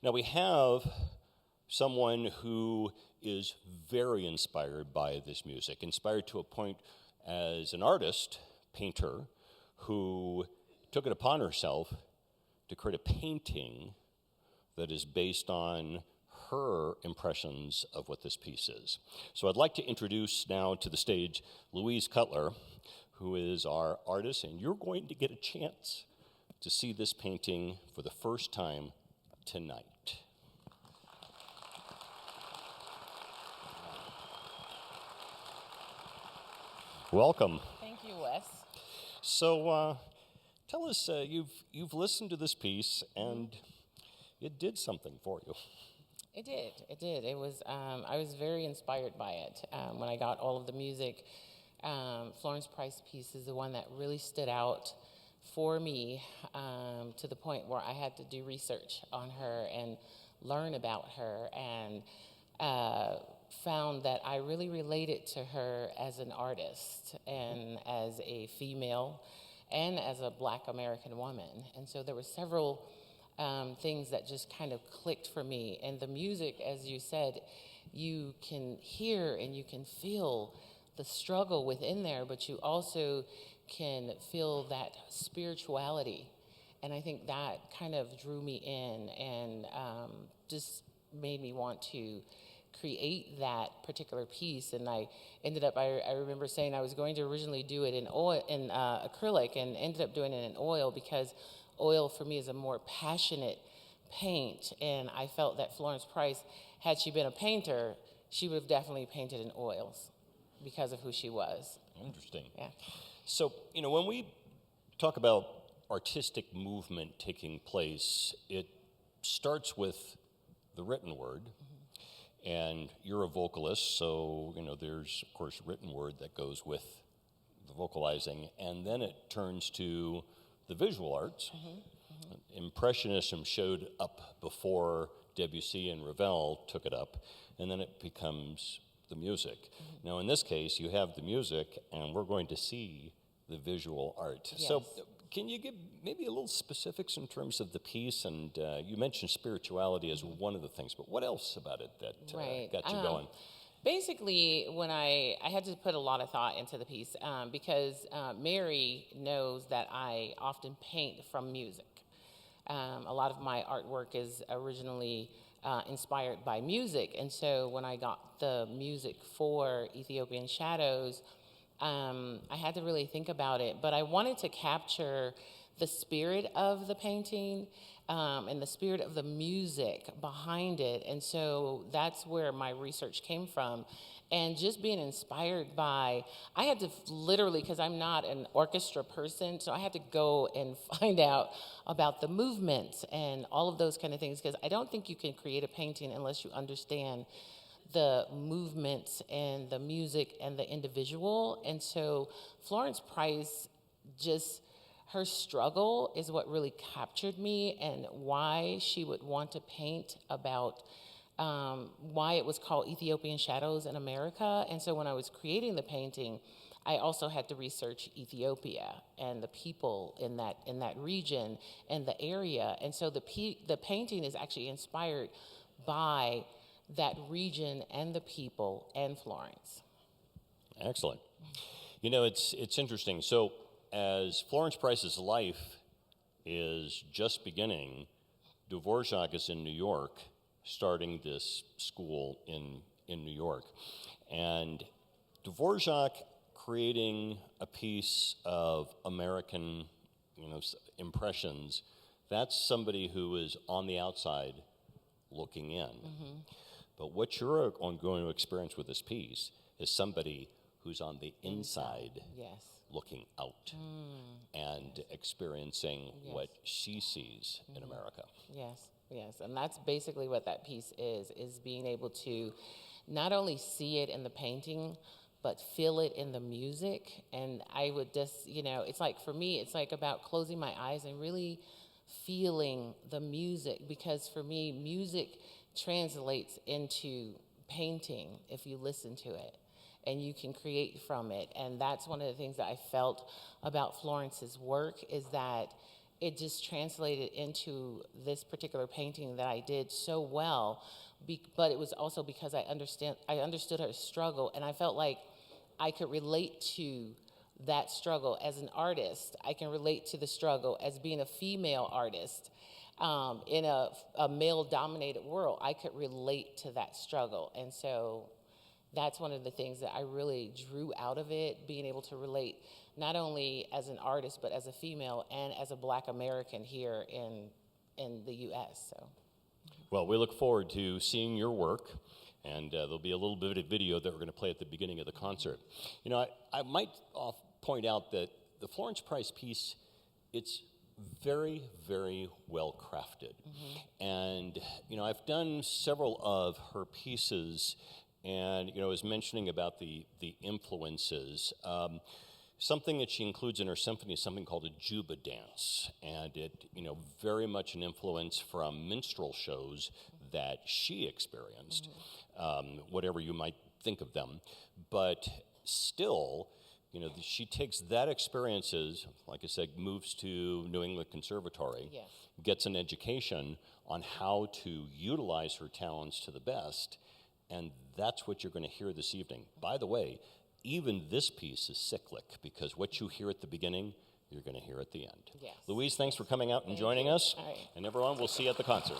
Now we have someone who is very inspired by this music, inspired to a point as an artist, painter, who took it upon herself to create a painting that is based on her impressions of what this piece is. So I'd like to introduce now to the stage Louise Cutler, who is our artist, and you're going to get a chance to see this painting for the first time tonight. Welcome. Thank you, Wes. So tell us, you've listened to this piece, and it did something for you. It did. It was, I was very inspired by it. When I got all of the music, Florence Price's piece is the one that really stood out for me, to the point where I had to do research on her and learn about her, and found that I really related to her as an artist and as a female and as a Black American woman. And so there were several things that just kind of clicked for me. And the music, as you said, you can hear and you can feel the struggle within there, but you also can feel that spirituality. And I think that kind of drew me in and just made me want to create that particular piece. And I ended up, I remember saying I was going to originally do it in oil, in acrylic, and ended up doing it in oil because oil for me is a more passionate paint. And I felt that Florence Price, had she been a painter, she would have definitely painted in oils because of who she was. Interesting. Yeah. So, when we talk about artistic movement taking place, it starts with the written word. And you're a vocalist, so there's of course written word that goes with the vocalizing, and then it turns to the visual arts. Impressionism showed up before Debussy and Ravel took it up, and then it becomes the music. Now in this case, you have the music, and we're going to see the visual art. Yes. So can you give maybe a little specifics in terms of the piece? And you mentioned spirituality as one of the things, but what else about it that got you going? Basically, when I had to put a lot of thought into the piece because Mary knows that I often paint from music. A lot of my artwork is originally inspired by music, and so when I got the music for Ethiopian Shadows, I had to really think about it, but I wanted to capture the spirit of the painting and the spirit of the music behind it, and so that's where my research came from. And just being inspired by, I had to literally, because I'm not an orchestra person, so I had to go and find out about the movements and all of those kind of things, because I don't think you can create a painting unless you understand the movements and the music and the individual. And so Florence Price, just her struggle is what really captured me, and why she would want to paint about why it was called Ethiopian Shadows in America. And so when I was creating the painting, I also had to research Ethiopia and the people in that region and the area. And so the painting is actually inspired by that region and the people and Florence. Excellent. It's interesting. So as Florence Price's life is just beginning, Dvorak is in New York, starting this school in New York. And Dvorak creating a piece of American, impressions, that's somebody who is on the outside looking in. But what you're going to experience with this piece is somebody who's on the inside Yes. looking out and experiencing what she sees in America. Yes, and that's basically what that piece is being able to not only see it in the painting, but feel it in the music. And I would just, it's like, for me, it's like about closing my eyes and really feeling the music, because for me, music translates into painting if you listen to it, and you can create from it. And that's one of the things that I felt about Florence's work, is that it just translated into this particular painting that I did so well. But it was also because I understood her struggle, and I felt like I could relate to that struggle as an artist. I can relate to the struggle as being a female artist in a male-dominated world. I could relate to that struggle, and so that's one of the things that I really drew out of it, being able to relate not only as an artist, but as a female and as a Black American here in the U.S., so. Well, we look forward to seeing your work, and there'll be a little bit of video that we're going to play at the beginning of the concert. You know, I might point out that the Florence Price piece, it's very, very well crafted. And, you know, I've done several of her pieces, and, you know, I was mentioning about the influences. Something that she includes in her symphony is something called a juba dance, and it, you know, very much an influence from minstrel shows that she experienced, whatever you might think of them. But still, you know, she takes that experiences, like I said, moves to New England Conservatory, Yes. gets an education on how to utilize her talents to the best, and that's what you're going to hear this evening. By the way, even this piece is cyclic, because what you hear at the beginning, you're going to hear at the end. Yes. Louise, thanks for coming out and Thank joining you. us. All right. And everyone, we'll see you at the concert.